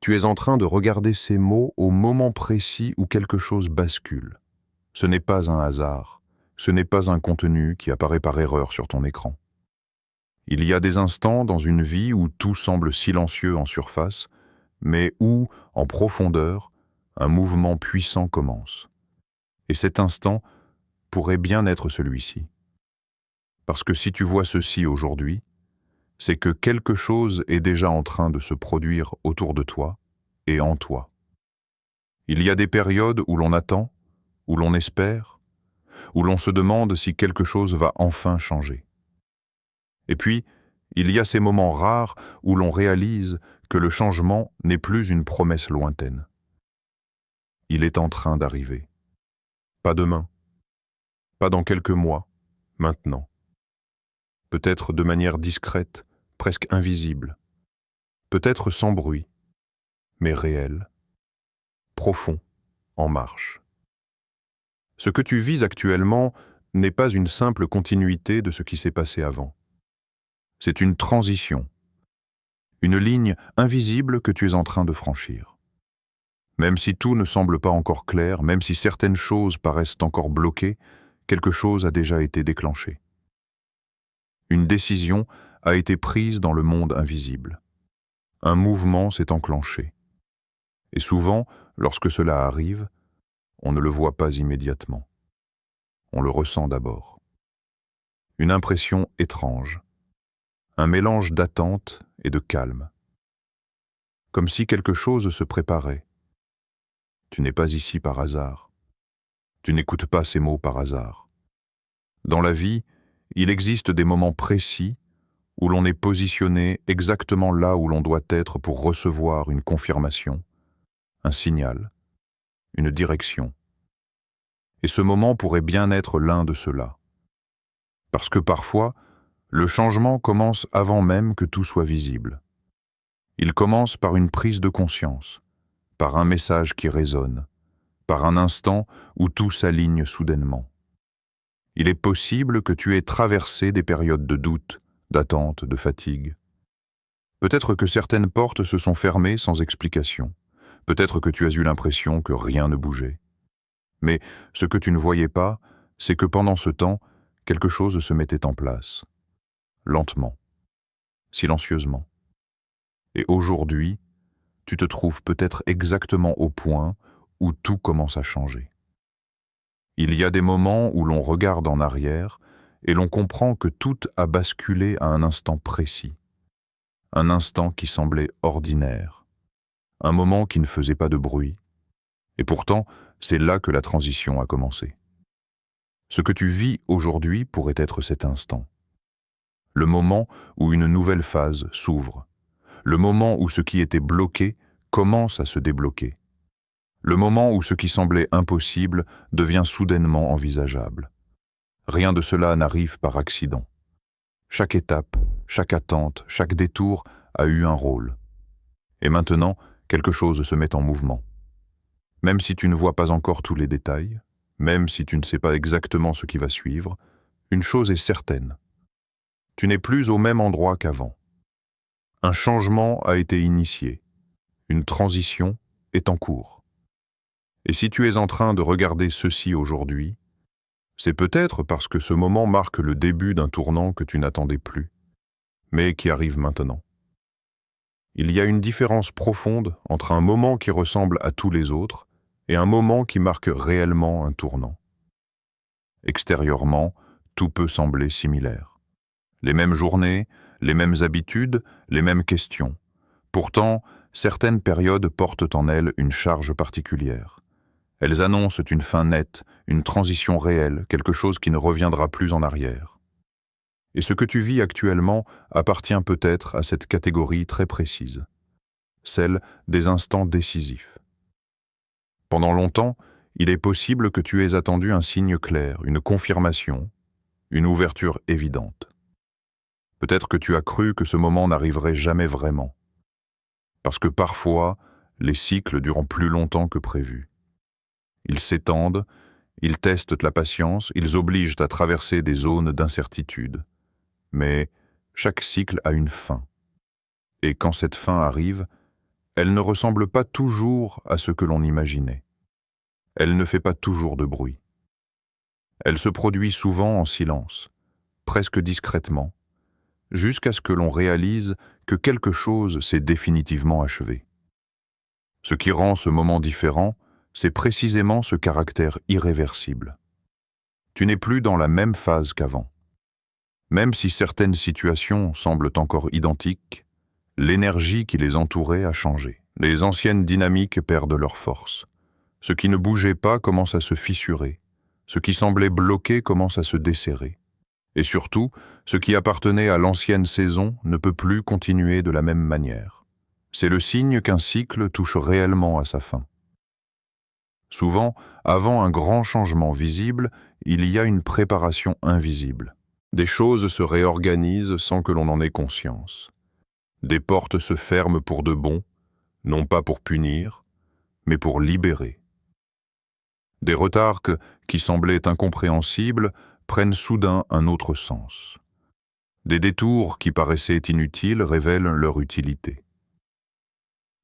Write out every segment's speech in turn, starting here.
Tu es en train de regarder ces mots au moment précis où quelque chose bascule. Ce n'est pas un hasard, ce n'est pas un contenu qui apparaît par erreur sur ton écran. Il y a des instants dans une vie où tout semble silencieux en surface, mais où, en profondeur, un mouvement puissant commence. Et cet instant pourrait bien être celui-ci. Parce que si tu vois ceci aujourd'hui, c'est que quelque chose est déjà en train de se produire autour de toi et en toi. Il y a des périodes où l'on attend, où l'on espère, où l'on se demande si quelque chose va enfin changer. Et puis, il y a ces moments rares où l'on réalise que le changement n'est plus une promesse lointaine. Il est en train d'arriver. Pas demain, pas dans quelques mois, maintenant. Peut-être de manière discrète, presque invisible. Peut-être sans bruit, mais réel, profond, en marche. Ce que tu vis actuellement n'est pas une simple continuité de ce qui s'est passé avant. C'est une transition, une ligne invisible que tu es en train de franchir. Même si tout ne semble pas encore clair, même si certaines choses paraissent encore bloquées, quelque chose a déjà été déclenché. Une décision a été prise dans le monde invisible. Un mouvement s'est enclenché. Et souvent, lorsque cela arrive, on ne le voit pas immédiatement. On le ressent d'abord. Une impression étrange, un mélange d'attente et de calme. Comme si quelque chose se préparait. Tu n'es pas ici par hasard. Tu n'écoutes pas ces mots par hasard. Dans la vie, il existe des moments précis où l'on est positionné exactement là où l'on doit être pour recevoir une confirmation, un signal, une direction. Et ce moment pourrait bien être l'un de ceux-là. Parce que parfois, le changement commence avant même que tout soit visible. Il commence par une prise de conscience, par un message qui résonne, par un instant où tout s'aligne soudainement. Il est possible que tu aies traversé des périodes de doute, d'attente, de fatigue. Peut-être que certaines portes se sont fermées sans explication. Peut-être que tu as eu l'impression que rien ne bougeait. Mais ce que tu ne voyais pas, c'est que pendant ce temps, quelque chose se mettait en place. Lentement, silencieusement. Et aujourd'hui, tu te trouves peut-être exactement au point où tout commence à changer. Il y a des moments où l'on regarde en arrière et l'on comprend que tout a basculé à un instant précis. Un instant qui semblait ordinaire. Un moment qui ne faisait pas de bruit. Et pourtant, c'est là que la transition a commencé. Ce que tu vis aujourd'hui pourrait être cet instant. Le moment où une nouvelle phase s'ouvre. Le moment où ce qui était bloqué commence à se débloquer. Le moment où ce qui semblait impossible devient soudainement envisageable. Rien de cela n'arrive par accident. Chaque étape, chaque attente, chaque détour a eu un rôle. Et maintenant, quelque chose se met en mouvement. Même si tu ne vois pas encore tous les détails, même si tu ne sais pas exactement ce qui va suivre, une chose est certaine. Tu n'es plus au même endroit qu'avant. Un changement a été initié. Une transition est en cours. Et si tu es en train de regarder ceci aujourd'hui, c'est peut-être parce que ce moment marque le début d'un tournant que tu n'attendais plus, mais qui arrive maintenant. Il y a une différence profonde entre un moment qui ressemble à tous les autres et un moment qui marque réellement un tournant. Extérieurement, tout peut sembler similaire. Les mêmes journées, les mêmes habitudes, les mêmes questions. Pourtant, certaines périodes portent en elles une charge particulière. Elles annoncent une fin nette, une transition réelle, quelque chose qui ne reviendra plus en arrière. Et ce que tu vis actuellement appartient peut-être à cette catégorie très précise, celle des instants décisifs. Pendant longtemps, il est possible que tu aies attendu un signe clair, une confirmation, une ouverture évidente. Peut-être que tu as cru que ce moment n'arriverait jamais vraiment, parce que parfois, les cycles durent plus longtemps que prévu. Ils s'étendent, ils testent la patience, ils obligent à traverser des zones d'incertitude. Mais chaque cycle a une fin. Et quand cette fin arrive, Elle ne ressemble pas toujours à ce que l'on imaginait. Elle ne fait pas toujours de bruit. Elle se produit souvent en silence, presque discrètement, jusqu'à ce que l'on réalise que quelque chose s'est définitivement achevé. Ce qui rend ce moment différent, c'est précisément ce caractère irréversible. Tu n'es plus dans la même phase qu'avant. Même si certaines situations semblent encore identiques, l'énergie qui les entourait a changé. Les anciennes dynamiques perdent leur force. Ce qui ne bougeait pas commence à se fissurer. Ce qui semblait bloqué commence à se desserrer. Et surtout, ce qui appartenait à l'ancienne saison ne peut plus continuer de la même manière. C'est le signe qu'un cycle touche réellement à sa fin. Souvent, avant un grand changement visible, il y a une préparation invisible. Des choses se réorganisent sans que l'on en ait conscience. Des portes se ferment pour de bon, non pas pour punir, mais pour libérer. Des retards qui semblaient incompréhensibles prennent soudain un autre sens. Des détours qui paraissaient inutiles révèlent leur utilité.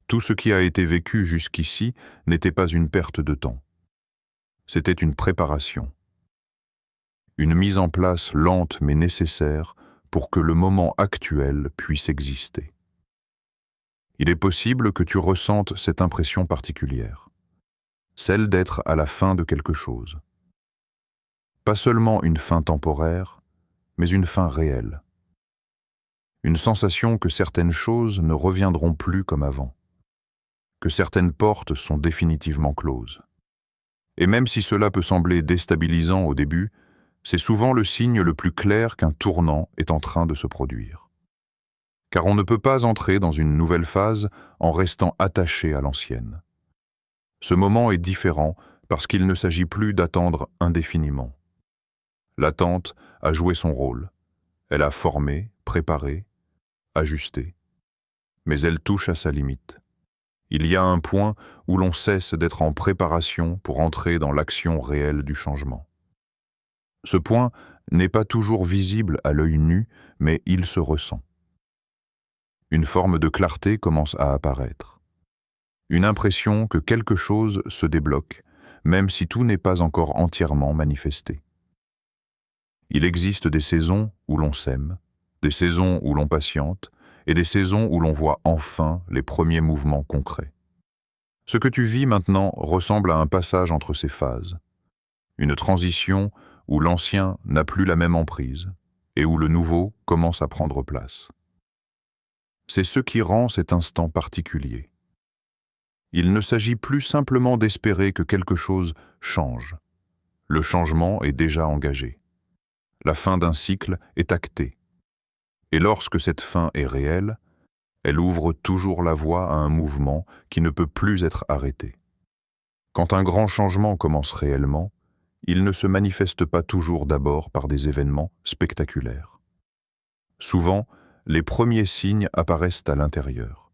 Tout ce qui a été vécu jusqu'ici n'était pas une perte de temps. C'était une préparation. Une mise en place lente mais nécessaire pour que le moment actuel puisse exister. Il est possible que tu ressentes cette impression particulière, celle d'être à la fin de quelque chose. Pas seulement une fin temporaire, mais une fin réelle. Une sensation que certaines choses ne reviendront plus comme avant, que certaines portes sont définitivement closes. Et même si cela peut sembler déstabilisant au début, c'est souvent le signe le plus clair qu'un tournant est en train de se produire. Car on ne peut pas entrer dans une nouvelle phase en restant attaché à l'ancienne. Ce moment est différent parce qu'il ne s'agit plus d'attendre indéfiniment. L'attente a joué son rôle. Elle a formé, préparé, ajusté. Mais elle touche à sa limite. Il y a un point où l'on cesse d'être en préparation pour entrer dans l'action réelle du changement. Ce point n'est pas toujours visible à l'œil nu, mais il se ressent. Une forme de clarté commence à apparaître. Une impression que quelque chose se débloque, même si tout n'est pas encore entièrement manifesté. Il existe des saisons où l'on sème, des saisons où l'on patiente, et des saisons où l'on voit enfin les premiers mouvements concrets. Ce que tu vis maintenant ressemble à un passage entre ces phases, une transition où l'ancien n'a plus la même emprise et où le nouveau commence à prendre place. C'est ce qui rend cet instant particulier. Il ne s'agit plus simplement d'espérer que quelque chose change. Le changement est déjà engagé. La fin d'un cycle est actée. Et lorsque cette fin est réelle, elle ouvre toujours la voie à un mouvement qui ne peut plus être arrêté. Quand un grand changement commence réellement, il ne se manifeste pas toujours d'abord par des événements spectaculaires. Souvent, les premiers signes apparaissent à l'intérieur.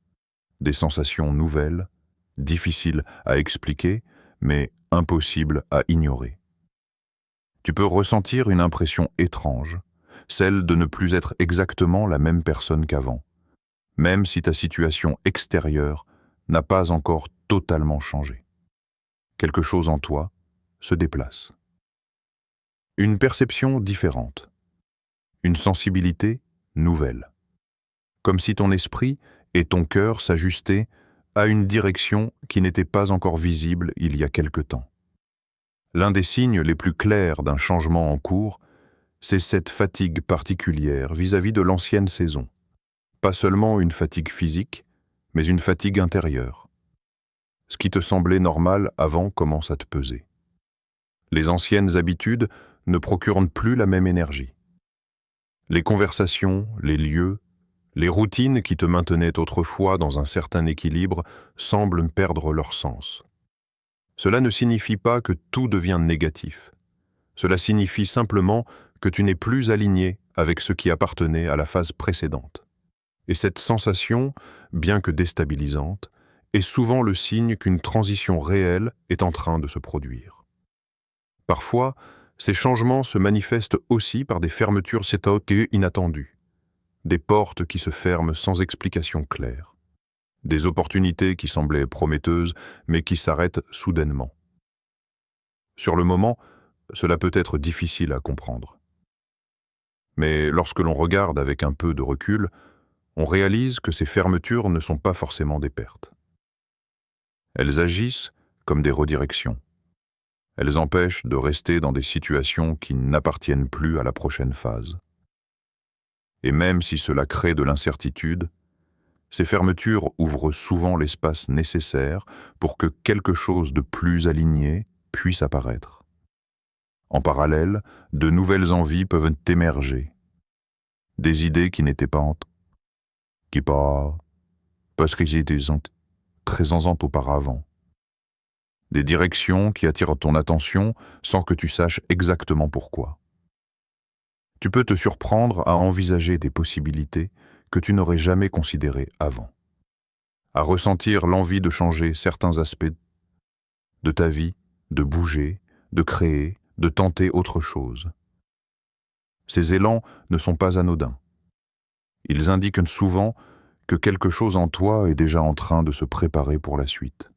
Des sensations nouvelles, difficiles à expliquer, mais impossibles à ignorer. Tu peux ressentir une impression étrange, celle de ne plus être exactement la même personne qu'avant, même si ta situation extérieure n'a pas encore totalement changé. Quelque chose en toi se déplace. Une perception différente. Une sensibilité nouvelle. Comme si ton esprit et ton cœur s'ajustaient à une direction qui n'était pas encore visible il y a quelque temps. L'un des signes les plus clairs d'un changement en cours, c'est cette fatigue particulière vis-à-vis de l'ancienne saison. Pas seulement une fatigue physique, mais une fatigue intérieure. Ce qui te semblait normal avant commence à te peser. Les anciennes habitudes ne procurent plus la même énergie. Les conversations, les lieux, les routines qui te maintenaient autrefois dans un certain équilibre semblent perdre leur sens. Cela ne signifie pas que tout devient négatif. Cela signifie simplement que tu n'es plus aligné avec ce qui appartenait à la phase précédente. Et cette sensation, bien que déstabilisante, est souvent le signe qu'une transition réelle est en train de se produire. Parfois, ces changements se manifestent aussi par des fermetures inattendues, des portes qui se ferment sans explication claire. des opportunités qui semblaient prometteuses, mais qui s'arrêtent soudainement. Sur le moment, cela peut être difficile à comprendre. Mais lorsque l'on regarde avec un peu de recul, on réalise que ces fermetures ne sont pas forcément des pertes. Elles agissent comme des redirections. Elles empêchent de rester dans des situations qui n'appartiennent plus à la prochaine phase. Et même si cela crée de l'incertitude, ces fermetures ouvrent souvent l'espace nécessaire pour que quelque chose de plus aligné puisse apparaître. En parallèle, de nouvelles envies peuvent émerger. Des idées qui n'étaient pas parce qu'ils étaient présentes auparavant. Des directions qui attirent ton attention sans que tu saches exactement pourquoi. Tu peux te surprendre à envisager des possibilités que tu n'aurais jamais considérées avant, à ressentir l'envie de changer certains aspects de ta vie, de bouger, de créer, de tenter autre chose. Ces élans ne sont pas anodins. Ils indiquent souvent que quelque chose en toi est déjà en train de se préparer pour la suite.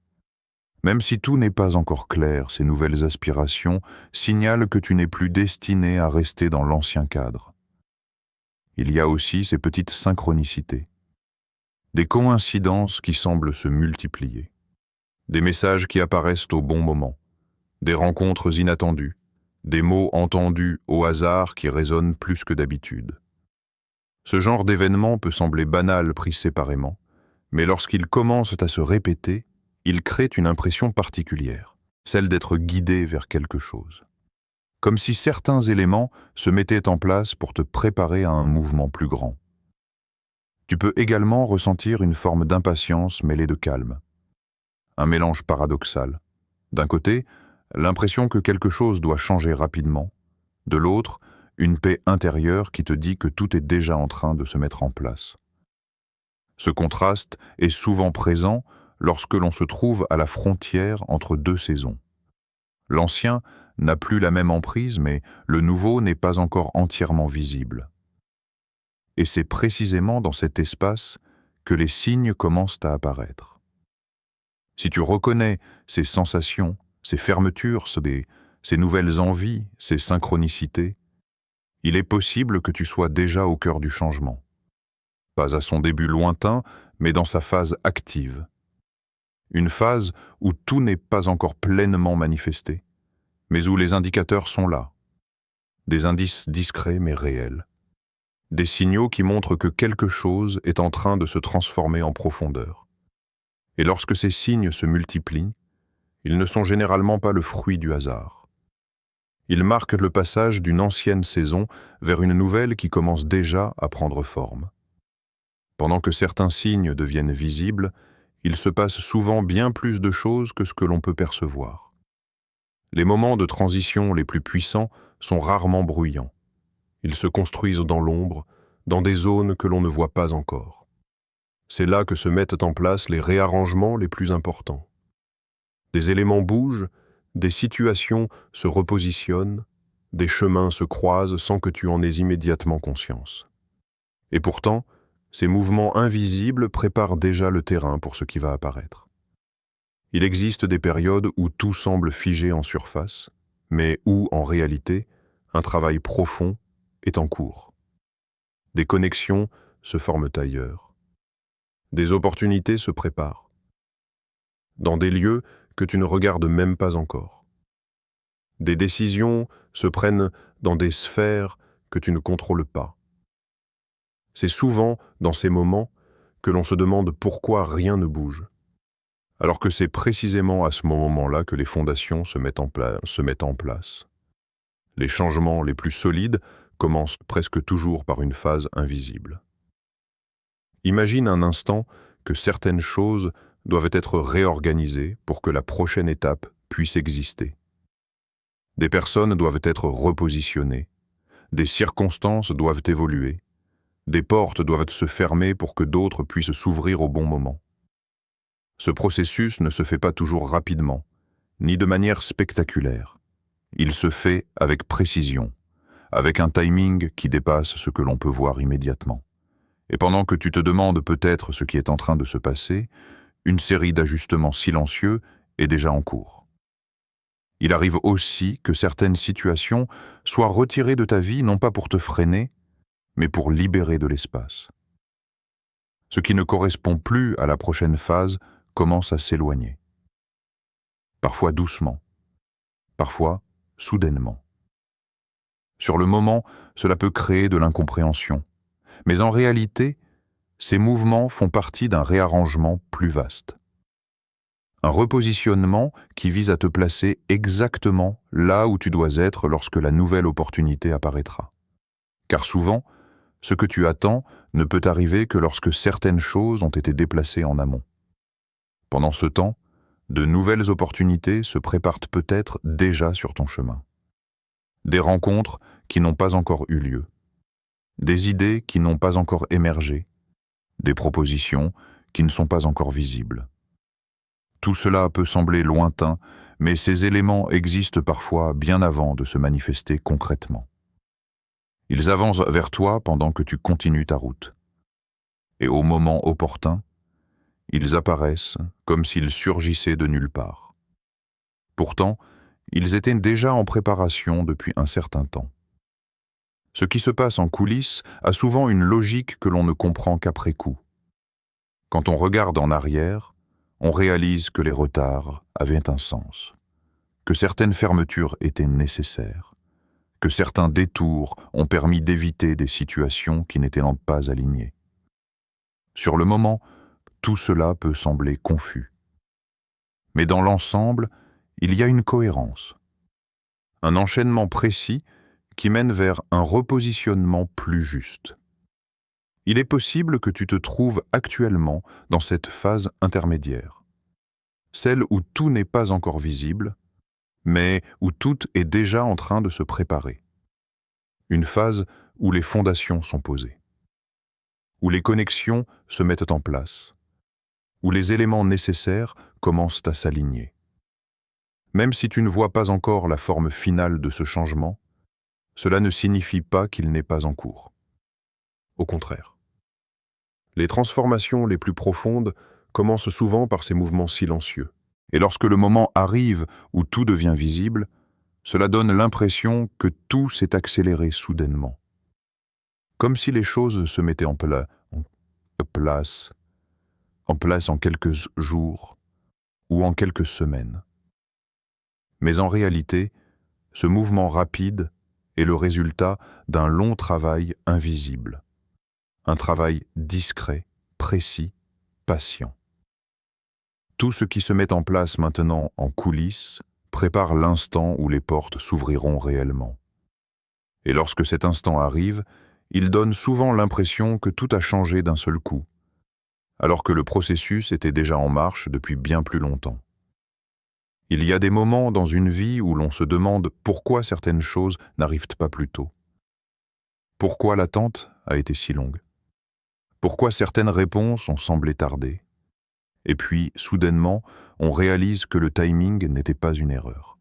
Même si tout n'est pas encore clair, ces nouvelles aspirations signalent que tu n'es plus destiné à rester dans l'ancien cadre. Il y a aussi ces petites synchronicités, des coïncidences qui semblent se multiplier, des messages qui apparaissent au bon moment, des rencontres inattendues, des mots entendus au hasard qui résonnent plus que d'habitude. Ce genre d'événement peut sembler banal pris séparément, mais lorsqu'ils commencent à se répéter, ils créent une impression particulière, celle d'être guidé vers quelque chose. Comme si certains éléments se mettaient en place pour te préparer à un mouvement plus grand. Tu peux également ressentir une forme d'impatience mêlée de calme. Un mélange paradoxal. D'un côté, l'impression que quelque chose doit changer rapidement. De l'autre, une paix intérieure qui te dit que tout est déjà en train de se mettre en place. Ce contraste est souvent présent lorsque l'on se trouve à la frontière entre deux saisons. L'ancien n'a plus la même emprise, mais le nouveau n'est pas encore entièrement visible. Et c'est précisément dans cet espace que les signes commencent à apparaître. Si tu reconnais ces sensations, ces fermetures, ces nouvelles envies, ces synchronicités, il est possible que tu sois déjà au cœur du changement. Pas à son début lointain, mais dans sa phase active. Une phase où tout n'est pas encore pleinement manifesté, mais où les indicateurs sont là. Des indices discrets mais réels. Des signaux qui montrent que quelque chose est en train de se transformer en profondeur. Et lorsque ces signes se multiplient, ils ne sont généralement pas le fruit du hasard. Ils marquent le passage d'une ancienne saison vers une nouvelle qui commence déjà à prendre forme. Pendant que certains signes deviennent visibles, il se passe souvent bien plus de choses que ce que l'on peut percevoir. Les moments de transition les plus puissants sont rarement bruyants. Ils se construisent dans l'ombre, dans des zones que l'on ne voit pas encore. C'est là que se mettent en place les réarrangements les plus importants. Des éléments bougent, des situations se repositionnent, des chemins se croisent sans que tu en aies immédiatement conscience. Et pourtant, ces mouvements invisibles préparent déjà le terrain pour ce qui va apparaître. Il existe des périodes où tout semble figé en surface, mais où, en réalité, un travail profond est en cours. Des connexions se forment ailleurs. Des opportunités se préparent. Dans des lieux que tu ne regardes même pas encore. Des décisions se prennent dans des sphères que tu ne contrôles pas. C'est souvent dans ces moments que l'on se demande pourquoi rien ne bouge, alors que c'est précisément à ce moment-là que les fondations se mettent en place. Les changements les plus solides commencent presque toujours par une phase invisible. Imagine un instant que certaines choses doivent être réorganisées pour que la prochaine étape puisse exister. Des personnes doivent être repositionnées, des circonstances doivent évoluer, des portes doivent se fermer pour que d'autres puissent s'ouvrir au bon moment. Ce processus ne se fait pas toujours rapidement, ni de manière spectaculaire. Il se fait avec précision, avec un timing qui dépasse ce que l'on peut voir immédiatement. Et pendant que tu te demandes peut-être ce qui est en train de se passer, une série d'ajustements silencieux est déjà en cours. Il arrive aussi que certaines situations soient retirées de ta vie non pas pour te freiner, mais pour libérer de l'espace. Ce qui ne correspond plus à la prochaine phase commence à s'éloigner. Parfois doucement, parfois soudainement. Sur le moment, cela peut créer de l'incompréhension, mais en réalité, ces mouvements font partie d'un réarrangement plus vaste. Un repositionnement qui vise à te placer exactement là où tu dois être lorsque la nouvelle opportunité apparaîtra. Car souvent, ce que tu attends ne peut arriver que lorsque certaines choses ont été déplacées en amont. Pendant ce temps, de nouvelles opportunités se préparent peut-être déjà sur ton chemin. Des rencontres qui n'ont pas encore eu lieu. Des idées qui n'ont pas encore émergé. Des propositions qui ne sont pas encore visibles. Tout cela peut sembler lointain, mais ces éléments existent parfois bien avant de se manifester concrètement. Ils avancent vers toi pendant que tu continues ta route. Et au moment opportun, ils apparaissent comme s'ils surgissaient de nulle part. Pourtant, ils étaient déjà en préparation depuis un certain temps. Ce qui se passe en coulisses a souvent une logique que l'on ne comprend qu'après coup. Quand on regarde en arrière, on réalise que les retards avaient un sens, que certaines fermetures étaient nécessaires, que certains détours ont permis d'éviter des situations qui n'étaient pas alignées. Sur le moment, tout cela peut sembler confus. Mais dans l'ensemble, il y a une cohérence, un enchaînement précis qui mène vers un repositionnement plus juste. Il est possible que tu te trouves actuellement dans cette phase intermédiaire, celle où tout n'est pas encore visible, mais où tout est déjà en train de se préparer. Une phase où les fondations sont posées, où les connexions se mettent en place, où les éléments nécessaires commencent à s'aligner. Même si tu ne vois pas encore la forme finale de ce changement, cela ne signifie pas qu'il n'est pas en cours. Au contraire. Les transformations les plus profondes commencent souvent par ces mouvements silencieux. Et lorsque le moment arrive où tout devient visible, cela donne l'impression que tout s'est accéléré soudainement. Comme si les choses se mettaient en place en quelques jours ou en quelques semaines. Mais en réalité, ce mouvement rapide est le résultat d'un long travail invisible. Un travail discret, précis, patient. Tout ce qui se met en place maintenant en coulisses prépare l'instant où les portes s'ouvriront réellement. Et lorsque cet instant arrive, il donne souvent l'impression que tout a changé d'un seul coup, alors que le processus était déjà en marche depuis bien plus longtemps. Il y a des moments dans une vie où l'on se demande pourquoi certaines choses n'arrivent pas plus tôt. Pourquoi l'attente a été si longue? Pourquoi certaines réponses ont semblé tarder? Et puis, soudainement, on réalise que le timing n'était pas une erreur,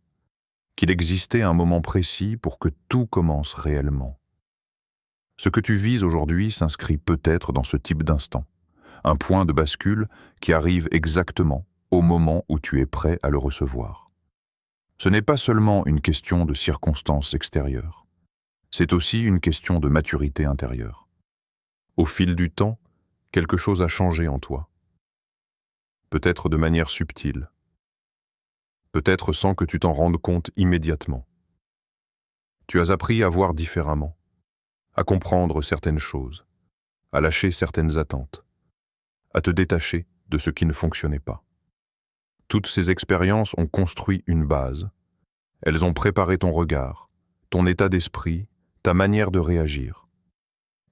qu'il existait un moment précis pour que tout commence réellement. Ce que tu vises aujourd'hui s'inscrit peut-être dans ce type d'instant, un point de bascule qui arrive exactement au moment où tu es prêt à le recevoir. Ce n'est pas seulement une question de circonstances extérieures, c'est aussi une question de maturité intérieure. Au fil du temps, quelque chose a changé en toi. Peut-être de manière subtile, peut-être sans que tu t'en rendes compte immédiatement. Tu as appris à voir différemment, à comprendre certaines choses, à lâcher certaines attentes, à te détacher de ce qui ne fonctionnait pas. Toutes ces expériences ont construit une base. Elles ont préparé ton regard, ton état d'esprit, ta manière de réagir.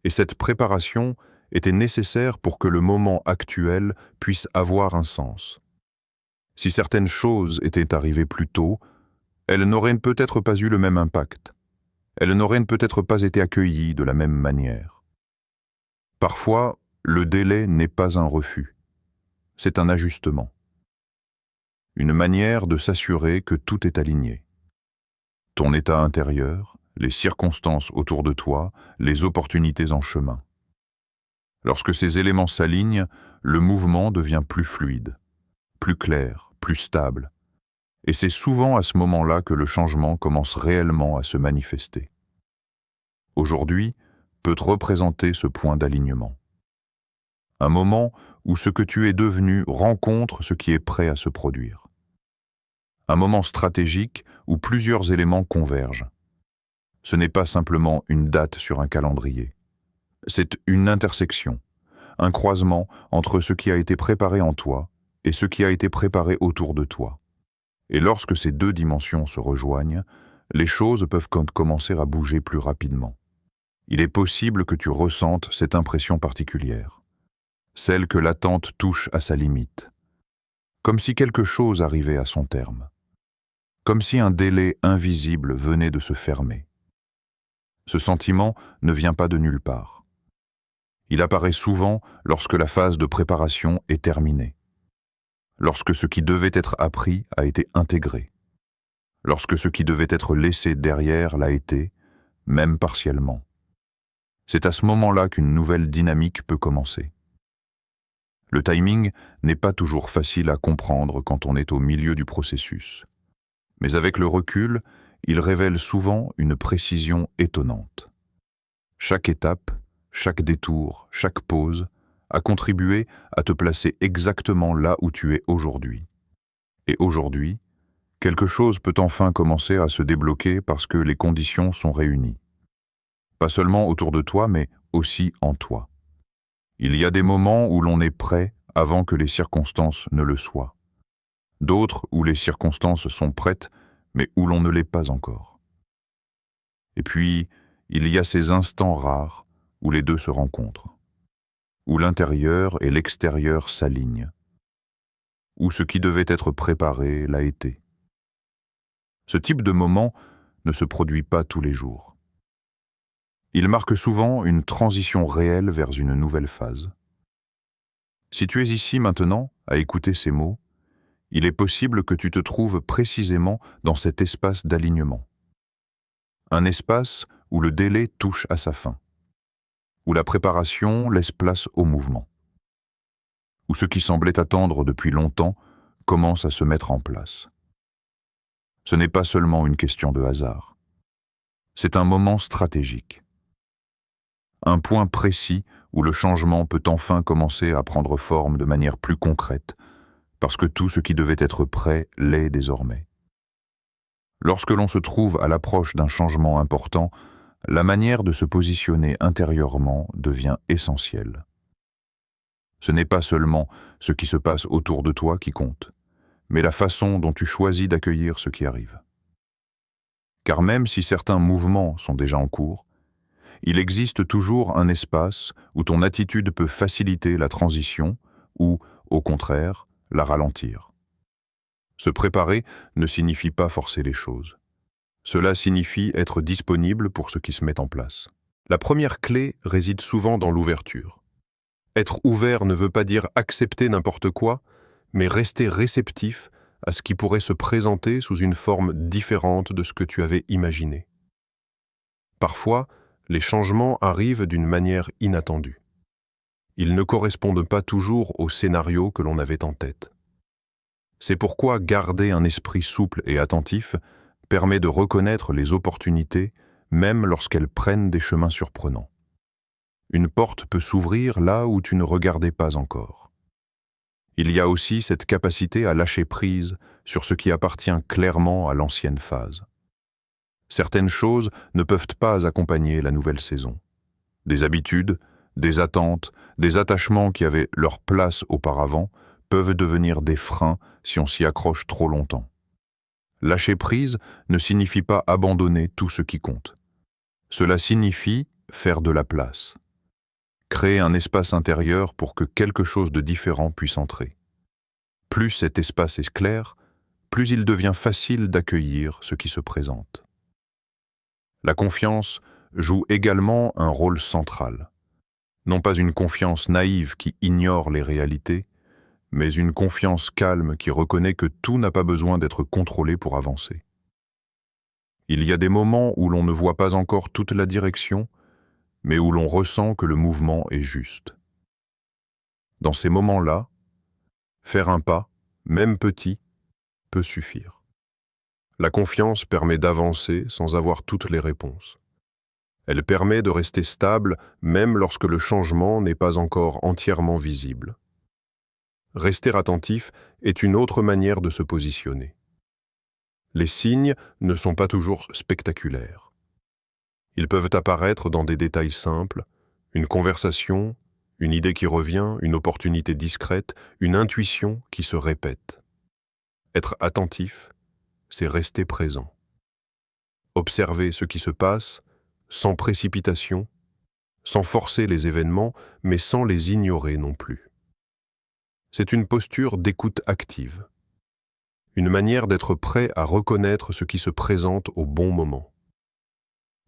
Et cette préparation était nécessaire pour que le moment actuel puisse avoir un sens. Si certaines choses étaient arrivées plus tôt, elles n'auraient peut-être pas eu le même impact. Elles n'auraient peut-être pas été accueillies de la même manière. Parfois, le délai n'est pas un refus. C'est un ajustement. Une manière de s'assurer que tout est aligné. Ton état intérieur, les circonstances autour de toi, les opportunités en chemin. Lorsque ces éléments s'alignent, le mouvement devient plus fluide, plus clair, plus stable. Et c'est souvent à ce moment-là que le changement commence réellement à se manifester. Aujourd'hui peut te représenter ce point d'alignement. Un moment où ce que tu es devenu rencontre ce qui est prêt à se produire. Un moment stratégique où plusieurs éléments convergent. Ce n'est pas simplement une date sur un calendrier. C'est une intersection, un croisement entre ce qui a été préparé en toi et ce qui a été préparé autour de toi. Et lorsque ces deux dimensions se rejoignent, les choses peuvent commencer à bouger plus rapidement. Il est possible que tu ressentes cette impression particulière, celle que l'attente touche à sa limite, comme si quelque chose arrivait à son terme, comme si un délai invisible venait de se fermer. Ce sentiment ne vient pas de nulle part. Il apparaît souvent lorsque la phase de préparation est terminée, lorsque ce qui devait être appris a été intégré, lorsque ce qui devait être laissé derrière l'a été, même partiellement. C'est à ce moment-là qu'une nouvelle dynamique peut commencer. Le timing n'est pas toujours facile à comprendre quand on est au milieu du processus. Mais avec le recul, il révèle souvent une précision étonnante. Chaque étape, chaque détour, chaque pause a contribué à te placer exactement là où tu es aujourd'hui. Et aujourd'hui, quelque chose peut enfin commencer à se débloquer parce que les conditions sont réunies. Pas seulement autour de toi, mais aussi en toi. Il y a des moments où l'on est prêt avant que les circonstances ne le soient. D'autres où les circonstances sont prêtes, mais où l'on ne l'est pas encore. Et puis, il y a ces instants rares où les deux se rencontrent, où l'intérieur et l'extérieur s'alignent, où ce qui devait être préparé l'a été. Ce type de moment ne se produit pas tous les jours. Il marque souvent une transition réelle vers une nouvelle phase. Si tu es ici maintenant à écouter ces mots, il est possible que tu te trouves précisément dans cet espace d'alignement. Un espace où le délai touche à sa fin, où la préparation laisse place au mouvement, où ce qui semblait attendre depuis longtemps commence à se mettre en place. Ce n'est pas seulement une question de hasard. C'est un moment stratégique. Un point précis où le changement peut enfin commencer à prendre forme de manière plus concrète, parce que tout ce qui devait être prêt l'est désormais. Lorsque l'on se trouve à l'approche d'un changement important, la manière de se positionner intérieurement devient essentielle. Ce n'est pas seulement ce qui se passe autour de toi qui compte, mais la façon dont tu choisis d'accueillir ce qui arrive. Car même si certains mouvements sont déjà en cours, il existe toujours un espace où ton attitude peut faciliter la transition ou, au contraire, la ralentir. Se préparer ne signifie pas forcer les choses. Cela signifie être disponible pour ce qui se met en place. La première clé réside souvent dans l'ouverture. Être ouvert ne veut pas dire accepter n'importe quoi, mais rester réceptif à ce qui pourrait se présenter sous une forme différente de ce que tu avais imaginé. Parfois, les changements arrivent d'une manière inattendue. Ils ne correspondent pas toujours au scénario que l'on avait en tête. C'est pourquoi garder un esprit souple et attentif permet de reconnaître les opportunités, même lorsqu'elles prennent des chemins surprenants. Une porte peut s'ouvrir là où tu ne regardais pas encore. Il y a aussi cette capacité à lâcher prise sur ce qui appartient clairement à l'ancienne phase. Certaines choses ne peuvent pas accompagner la nouvelle saison. Des habitudes, des attentes, des attachements qui avaient leur place auparavant peuvent devenir des freins si on s'y accroche trop longtemps. Lâcher prise ne signifie pas abandonner tout ce qui compte. Cela signifie faire de la place. Créer un espace intérieur pour que quelque chose de différent puisse entrer. Plus cet espace est clair, plus il devient facile d'accueillir ce qui se présente. La confiance joue également un rôle central. Non pas une confiance naïve qui ignore les réalités, mais une confiance calme qui reconnaît que tout n'a pas besoin d'être contrôlé pour avancer. Il y a des moments où l'on ne voit pas encore toute la direction, mais où l'on ressent que le mouvement est juste. Dans ces moments-là, faire un pas, même petit, peut suffire. La confiance permet d'avancer sans avoir toutes les réponses. Elle permet de rester stable même lorsque le changement n'est pas encore entièrement visible. Rester attentif est une autre manière de se positionner. Les signes ne sont pas toujours spectaculaires. Ils peuvent apparaître dans des détails simples, une conversation, une idée qui revient, une opportunité discrète, une intuition qui se répète. Être attentif, c'est rester présent. Observer ce qui se passe, sans précipitation, sans forcer les événements, mais sans les ignorer non plus. C'est une posture d'écoute active, une manière d'être prêt à reconnaître ce qui se présente au bon moment.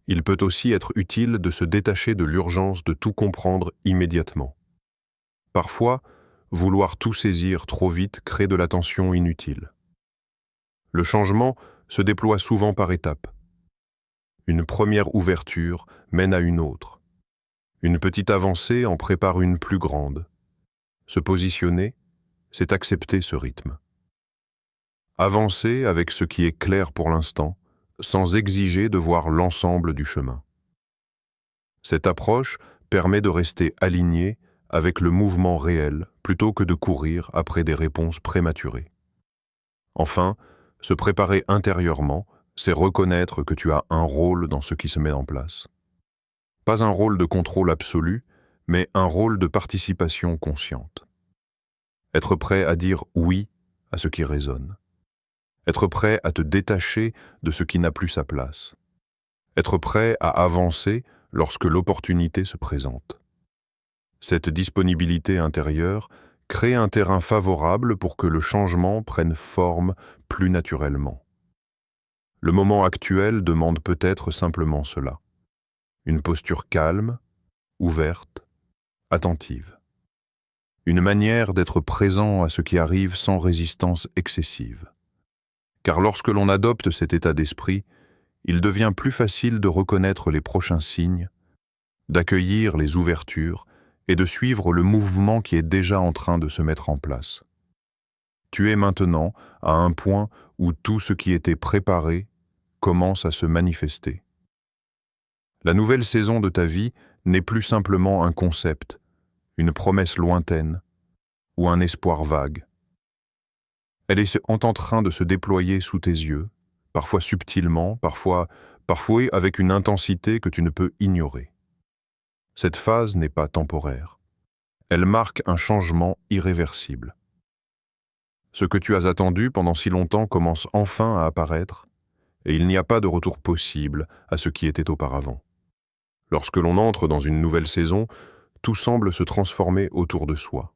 Il peut aussi être utile de se détacher de l'urgence de tout comprendre immédiatement. Parfois, vouloir tout saisir trop vite crée de la tension inutile. Le changement se déploie souvent par étapes. Une première ouverture mène à une autre. Une petite avancée en prépare une plus grande. Se positionner, c'est accepter ce rythme. Avancer avec ce qui est clair pour l'instant, sans exiger de voir l'ensemble du chemin. Cette approche permet de rester aligné avec le mouvement réel plutôt que de courir après des réponses prématurées. Enfin, se préparer intérieurement, c'est reconnaître que tu as un rôle dans ce qui se met en place. Pas un rôle de contrôle absolu, mais un rôle de participation consciente. Être prêt à dire oui à ce qui résonne. Être prêt à te détacher de ce qui n'a plus sa place. Être prêt à avancer lorsque l'opportunité se présente. Cette disponibilité intérieure crée un terrain favorable pour que le changement prenne forme plus naturellement. Le moment actuel demande peut-être simplement cela. Une posture calme, ouverte, attentive. Une manière d'être présent à ce qui arrive sans résistance excessive. Car lorsque l'on adopte cet état d'esprit, il devient plus facile de reconnaître les prochains signes, d'accueillir les ouvertures et de suivre le mouvement qui est déjà en train de se mettre en place. Tu es maintenant à un point où tout ce qui était préparé commence à se manifester. La nouvelle saison de ta vie n'est plus simplement un concept, une promesse lointaine ou un espoir vague. Elle est en train de se déployer sous tes yeux, parfois subtilement, parfois avec une intensité que tu ne peux ignorer. Cette phase n'est pas temporaire. Elle marque un changement irréversible. Ce que tu as attendu pendant si longtemps commence enfin à apparaître, et il n'y a pas de retour possible à ce qui était auparavant. Lorsque l'on entre dans une nouvelle saison, tout semble se transformer autour de soi.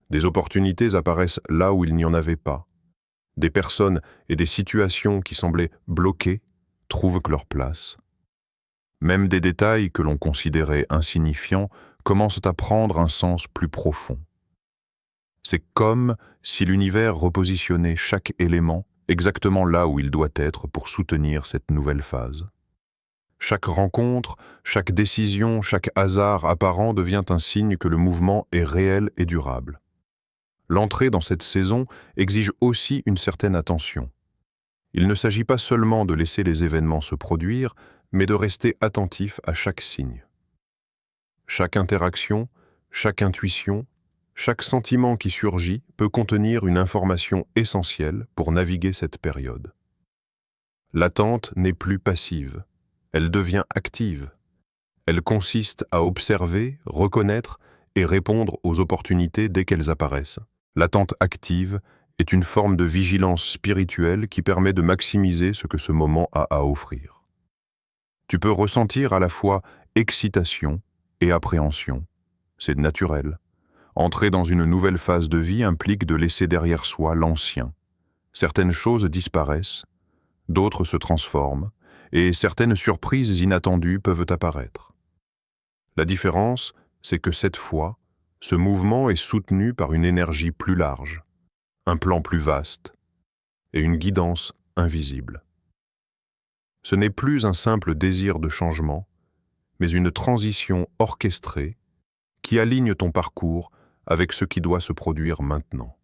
Des opportunités apparaissent là où il n'y en avait pas. Des personnes et des situations qui semblaient bloquées trouvent leur place. Même des détails que l'on considérait insignifiants commencent à prendre un sens plus profond. C'est comme si l'univers repositionnait chaque élément exactement là où il doit être pour soutenir cette nouvelle phase. Chaque rencontre, chaque décision, chaque hasard apparent devient un signe que le mouvement est réel et durable. L'entrée dans cette saison exige aussi une certaine attention. Il ne s'agit pas seulement de laisser les événements se produire, mais de rester attentif à chaque signe. Chaque interaction, chaque intuition, chaque sentiment qui surgit peut contenir une information essentielle pour naviguer cette période. L'attente n'est plus passive, elle devient active. Elle consiste à observer, reconnaître et répondre aux opportunités dès qu'elles apparaissent. L'attente active est une forme de vigilance spirituelle qui permet de maximiser ce que ce moment a à offrir. Tu peux ressentir à la fois excitation et appréhension. C'est naturel. Entrer dans une nouvelle phase de vie implique de laisser derrière soi l'ancien. Certaines choses disparaissent, d'autres se transforment, et certaines surprises inattendues peuvent apparaître. La différence, c'est que cette fois, ce mouvement est soutenu par une énergie plus large, un plan plus vaste et une guidance invisible. Ce n'est plus un simple désir de changement, mais une transition orchestrée qui aligne ton parcours avec ce qui doit se produire maintenant.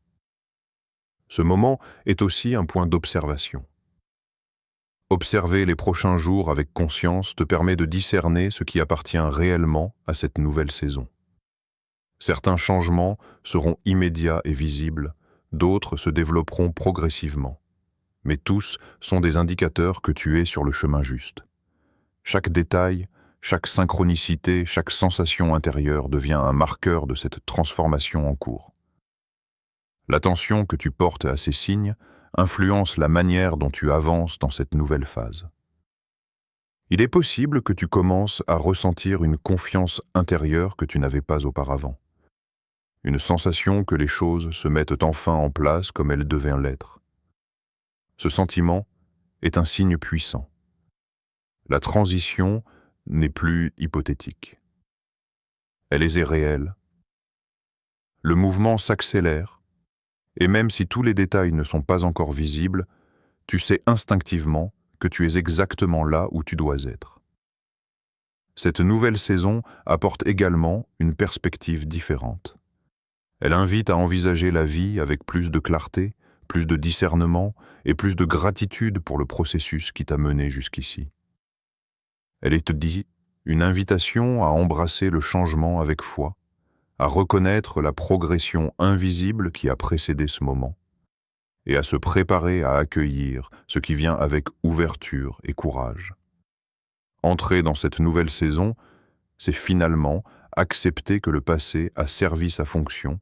Ce moment est aussi un point d'observation. Observer les prochains jours avec conscience te permet de discerner ce qui appartient réellement à cette nouvelle saison. Certains changements seront immédiats et visibles, d'autres se développeront progressivement. Mais tous sont des indicateurs que tu es sur le chemin juste. Chaque détail, chaque synchronicité, chaque sensation intérieure devient un marqueur de cette transformation en cours. L'attention que tu portes à ces signes influence la manière dont tu avances dans cette nouvelle phase. Il est possible que tu commences à ressentir une confiance intérieure que tu n'avais pas auparavant. Une sensation que les choses se mettent enfin en place comme elles devaient l'être. Ce sentiment est un signe puissant. La transition n'est plus hypothétique. Elle est réelle. Le mouvement s'accélère, et même si tous les détails ne sont pas encore visibles, tu sais instinctivement que tu es exactement là où tu dois être. Cette nouvelle saison apporte également une perspective différente. Elle invite à envisager la vie avec plus de clarté, plus de discernement et plus de gratitude pour le processus qui t'a mené jusqu'ici. Elle est dit une invitation à embrasser le changement avec foi, à reconnaître la progression invisible qui a précédé ce moment, et à se préparer à accueillir ce qui vient avec ouverture et courage. Entrer dans cette nouvelle saison, c'est finalement accepter que le passé a servi sa fonction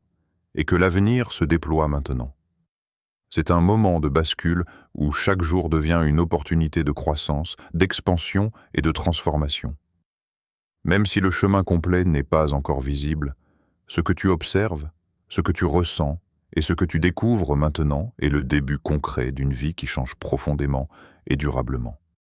et que l'avenir se déploie maintenant. C'est un moment de bascule où chaque jour devient une opportunité de croissance, d'expansion et de transformation. Même si le chemin complet n'est pas encore visible, ce que tu observes, ce que tu ressens et ce que tu découvres maintenant est le début concret d'une vie qui change profondément et durablement.